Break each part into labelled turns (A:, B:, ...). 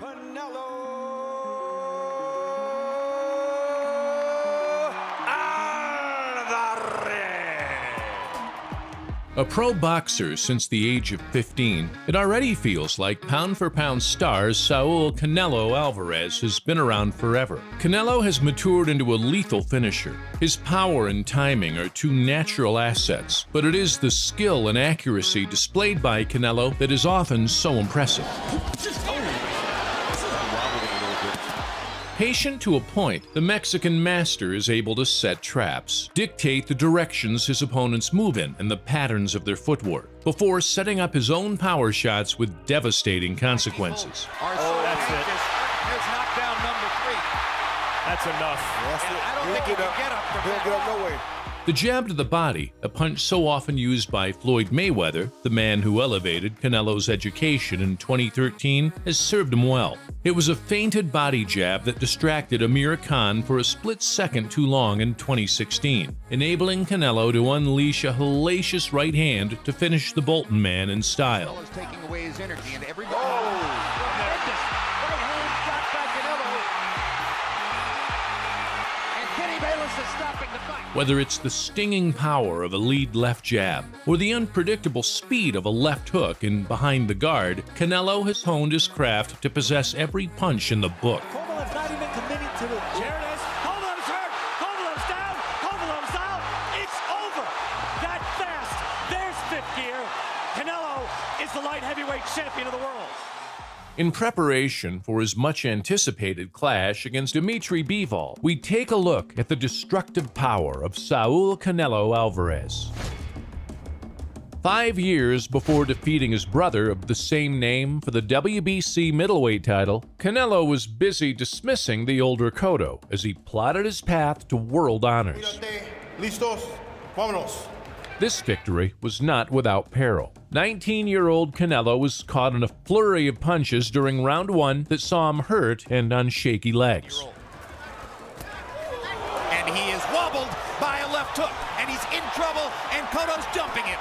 A: Canelo
B: A pro boxer since the age of 15, it already feels like pound-for-pound star Saul Canelo Alvarez has been around forever. Canelo has matured into a lethal finisher. His power and timing are two natural assets, but it is the skill and accuracy displayed by Canelo that is often so impressive. Patient to a point, the Mexican master is able to set traps, dictate the directions his opponents move in and the patterns of their footwork, before setting up his own power shots with devastating consequences.
C: Oh, that's it. Here's knockdown number 3. That's enough.
A: I don't think he can get up from that. He'll get up no way.
B: The jab to the body, a punch so often used by Floyd Mayweather, the man who elevated Canelo's education in 2013, has served him well. It was a feinted body jab that distracted Amir Khan for a split second too long in 2016, enabling Canelo to unleash a hellacious right hand to finish the Bolton man in style.
C: Taking away his energy and everybody.
B: Whether it's the stinging power of a lead left jab or the unpredictable speed of a left hook in behind the guard, Canelo has honed his craft to possess every punch in the book.
D: Kovalev's not even committing to the... There it is. Kovalev's hurt. Kovalev's down. Kovalev's out. It's over. That fast. There's fifth gear. Canelo is the light heavyweight champion of the world.
B: In preparation for his much-anticipated clash against Dmitry Bivol, we take a look at the destructive power of Saul Canelo Alvarez. 5 years before defeating his brother of the same name for the WBC middleweight title, Canelo was busy dismissing the older Cotto as he plotted his path to world honors.
A: Listos, vámonos.
B: This victory was not without peril. 19-year-old Canelo was caught in a flurry of punches during round 1 that saw him hurt and on shaky legs.
C: And he is wobbled by a left hook, and he's in trouble, and Cotto's jumping him.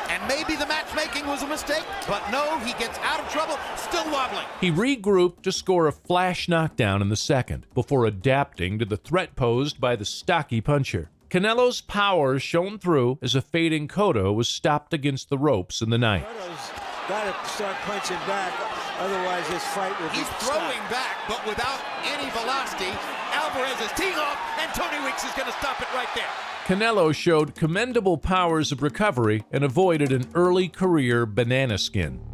C: And maybe the matchmaking was a mistake, but no, he gets out of trouble, still wobbling.
B: He regrouped to score a flash knockdown in the second, before adapting to the threat posed by the stocky puncher. Canelo's power shone through as a fading Cotto was stopped against the ropes in the ninth.
D: Cotto's got to start punching back, otherwise this fight will be
C: He's throwing back, but without any velocity. Alvarez is teeing off, and Tony Weeks is going to stop it right there.
B: Canelo showed commendable powers of recovery and avoided an early career banana skin.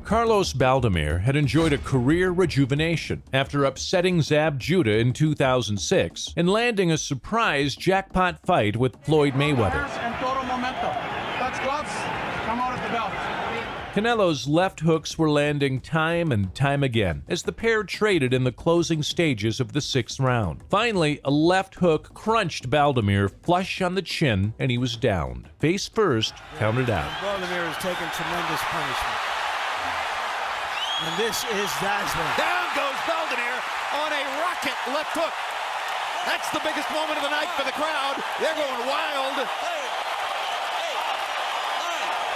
B: Carlos Baldomir had enjoyed a career rejuvenation after upsetting Zab Judah in 2006 and landing a surprise jackpot fight with Floyd Mayweather. Canelo's left hooks were landing time and time again as the pair traded in the closing stages of the 6th round. Finally, a left hook crunched Baldomir flush on the chin and he was downed. Face first, counted out.
D: Baldomir has taken tremendous punishment. And this is dazzling.
C: Down goes Baldomir on a rocket left hook. That's the biggest moment of the night for the crowd. They're going wild.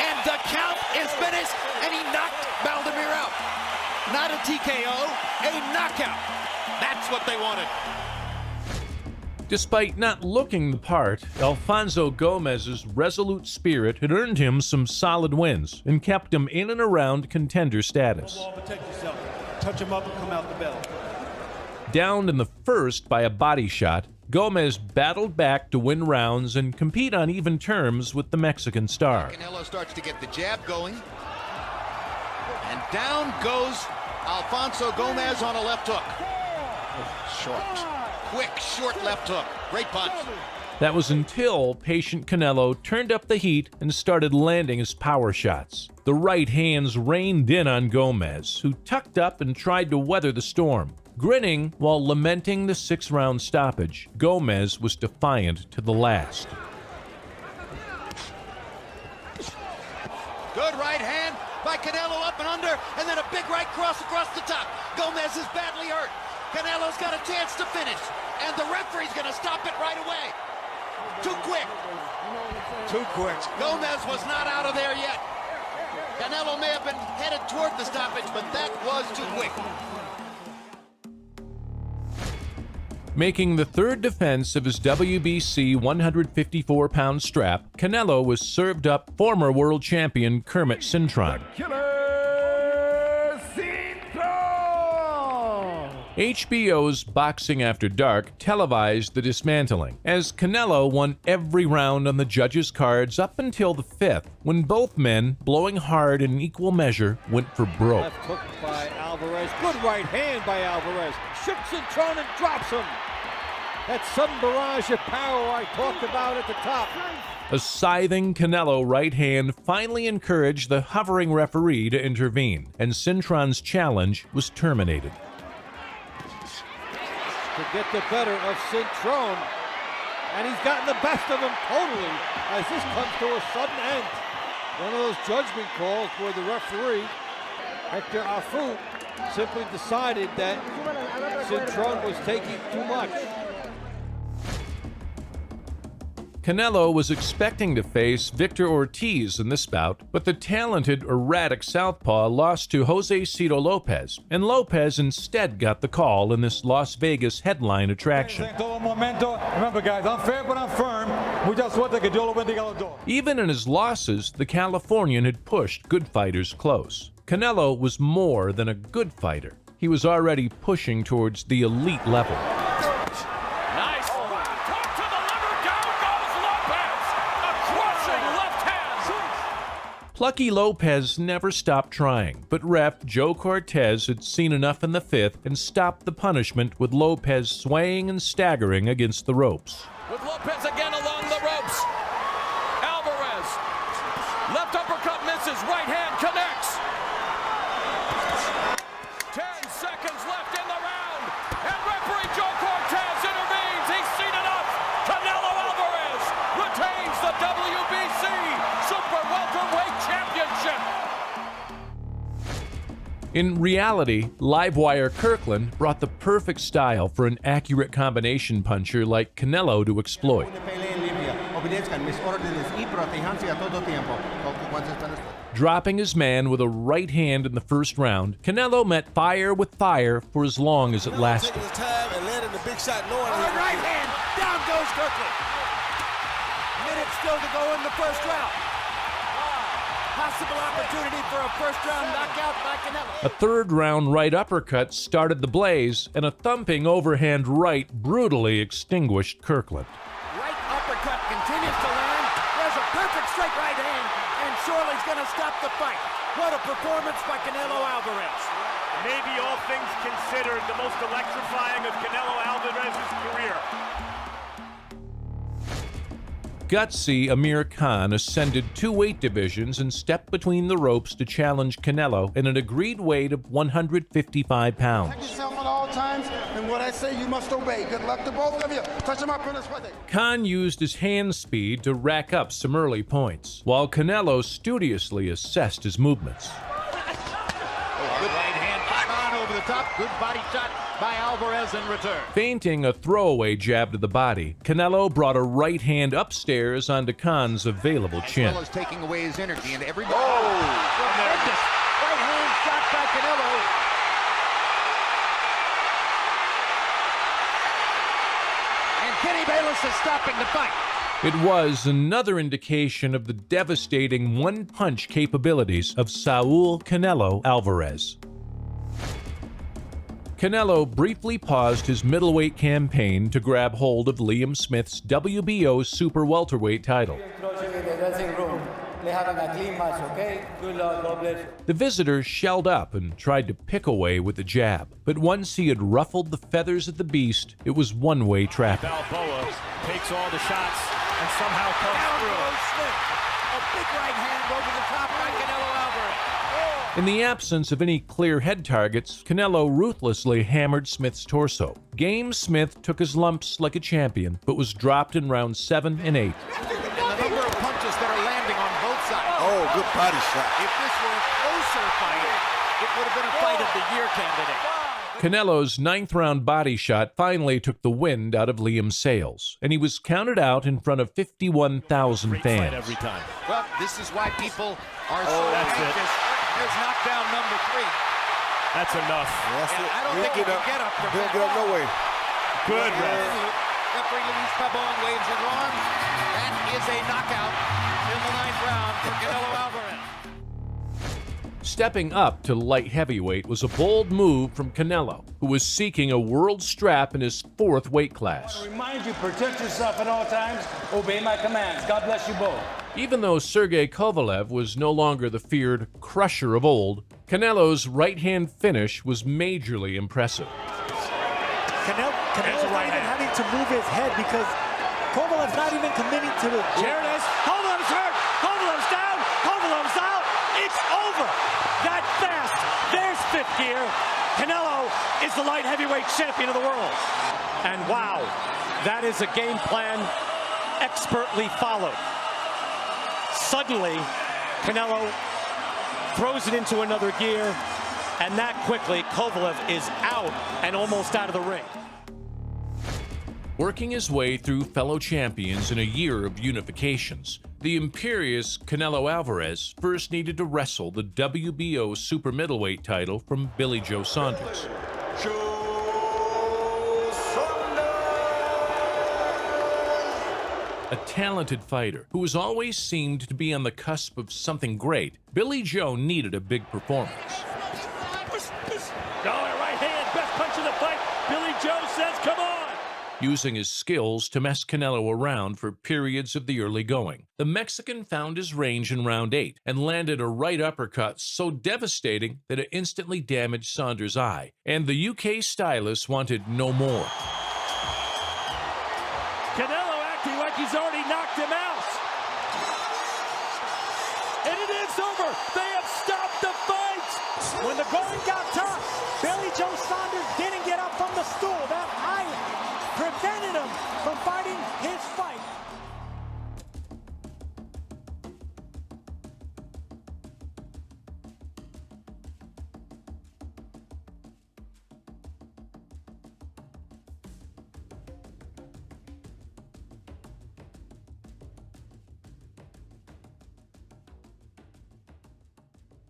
C: And the count is finished, and he knocked Baldomir out. Not a TKO, a knockout. That's what they wanted.
B: Despite not looking the part, Alfonso Gomez's resolute spirit had earned him some solid wins and kept him in and around contender status.
D: Protect yourself. Touch him up and come out the bell.
B: Downed in the first by a body shot, Gomez battled back to win rounds and compete on even terms with the Mexican star.
C: Canelo starts to get the jab going. And down goes Alfonso Gomez on a left hook. Short. Quick, short left hook. Great punch.
B: That was until patient Canelo turned up the heat and started landing his power shots. The right hands rained in on Gomez, who tucked up and tried to weather the storm. Grinning while lamenting the 6th-round stoppage, Gomez was defiant to the last.
C: Good right hand by Canelo up and under, and then a big right cross across the top. Gomez is badly hurt. Canelo's got a chance to finish, and the referee's going to stop it right away. Too quick.
D: Too quick.
C: Gomez was not out of there yet. Canelo may have been headed toward the stoppage, but that was too quick.
B: Making the third defense of his WBC 154-pound strap, Canelo was served up former world champion Kermit Cintron. HBO's Boxing After Dark televised the dismantling, as Canelo won every round on the judges' cards up until the fifth, when both men, blowing hard in equal measure, went for broke.
E: Left hook by Alvarez. Good right hand by Alvarez. Shoots Cintron and drops him. That sudden barrage of power I talked about at the top.
B: A scything Canelo right hand finally encouraged the hovering referee to intervene, and Cintron's challenge was terminated.
E: To get the better of Cintron, and he's gotten the best of him totally as this comes to a sudden end. One of those judgment calls where the referee, Hector Afu, simply decided that Cintron was taking too much.
B: Canelo was expecting to face Victor Ortiz in this bout, but the talented, erratic southpaw lost to Jose Cito Lopez, and Lopez instead got the call in this Las Vegas headline attraction.
F: Remember, guys, I'm fair, but I'm firm. We just want to
B: Even in his losses, the Californian had pushed good fighters close. Canelo was more than a good fighter. He was already pushing towards the elite level. Plucky Lopez never stopped trying, but ref Joe Cortez had seen enough in the fifth and stopped the punishment with Lopez swaying and staggering against the ropes.
G: With Lopez again along the ropes. Alvarez. Left uppercut misses. Right hand connects. 10 seconds left in the round. And referee Joe Cortez intervenes. He's seen enough. Canelo Alvarez retains the WBC Super Welterweight Championship.
B: In reality, Livewire Kirkland brought the perfect style for an accurate combination puncher like Canelo to exploit. Dropping his man with a right hand in the first round, Canelo met fire with fire for as long as it lasted.
A: Taking his time and landing the big shot, knowing
D: Right hand, down goes Kirkland. Minutes still to go in the first round. Possible opportunity for a first-round knockout by Canelo.
B: A third-round right uppercut started the blaze, and a thumping overhand right brutally extinguished Kirkland.
D: Right uppercut continues to land. There's a perfect straight right hand, and Shorely's going to stop the fight. What a performance by Canelo Alvarez.
H: Maybe all things considered, the most electrifying of Canelo Alvarez's career.
B: Gutsy Amir Khan ascended 2 weight divisions and stepped between the ropes to challenge Canelo in an agreed weight of 155 pounds.
I: Protect yourself at all times, and what I say you must obey. Good luck to both of you. Touch him up on his wedding.
B: Khan used his hand speed to rack up some early points, while Canelo studiously assessed his movements.
C: Good right hand by Khan over the top. Good body shot by Alvarez in return.
B: Feinting a throwaway jab to the body, Canelo brought a right hand upstairs onto Khan's available chin.
C: As well as taking away his energy, and everybody... Tremendous right hand shot by Canelo. And Kenny Bayless is stopping the fight.
B: It was another indication of the devastating one-punch capabilities of Saul Canelo Alvarez. Canelo briefly paused his middleweight campaign to grab hold of Liam Smith's WBO Super Welterweight title. The visitor shelled up and tried to pick away with the jab, but once he had ruffled the feathers of the beast, it was one-way traffic.
H: Balboa takes all the shots and somehow comes through.
D: A big right hand over the top by Canelo Alvarez.
B: In the absence of any clear head targets, Canelo ruthlessly hammered Smith's torso. Game Smith took his lumps like a champion, but was dropped in rounds 7 and 8.
C: And the number of punches that are landing on both sides.
A: Oh, good body shot.
C: If this were a closer fight, it would have been a fight of the year candidate.
B: Canelo's ninth-round body shot finally took the wind out of Liam's sails, and he was counted out in front of 51,000 fans.
D: Every time.
C: Well, this is why people are so anxious. Here's knockdown number 3.
H: That's enough.
C: I don't think he can get up from that.
A: He'll get up no way.
H: Good ref.
C: Referee Luis Pabon waves his arm. That is a knockout in the 9th round for Canelo Alvarez.
B: Stepping up to light heavyweight was a bold move from Canelo, who was seeking a world strap in his 4th weight class.
J: I remind you, protect yourself at all times, obey my commands. God bless you both.
B: Even though Sergey Kovalev was no longer the feared crusher of old, Canelo's right-hand finish was majorly impressive.
D: Canelo's not even having to move his head because Kovalev's not even committing to the... There it is. Kovalev's hurt. Kovalev's down. Kovalev's out. It's over. That fast. There's 5th gear. Canelo is the light heavyweight champion of the world. And wow, that is a game plan expertly followed. Suddenly, Canelo throws it into another gear, and that quickly, Kovalev is out and almost out of the ring.
B: Working his way through fellow champions in a year of unifications, the imperious Canelo Alvarez first needed to wrestle the WBO super middleweight title from Billy Joe Saunders. A talented fighter who has always seemed to be on the cusp of something great, Billy Joe needed a big performance.
D: Right hand, best punch of the fight. Billy Joe says, come on.
B: Using his skills to mess Canelo around for periods of the early going, the Mexican found his range in round 8 and landed a right uppercut so devastating that it instantly damaged Saunders' eye, and the UK stylist wanted no more.
D: Canelo acting like he's already knocked him out. And it is over. They have stopped the fight. When the going got tough, Billy Joe Saunders didn't get up from the stool. That iron prevented him from fighting his fight.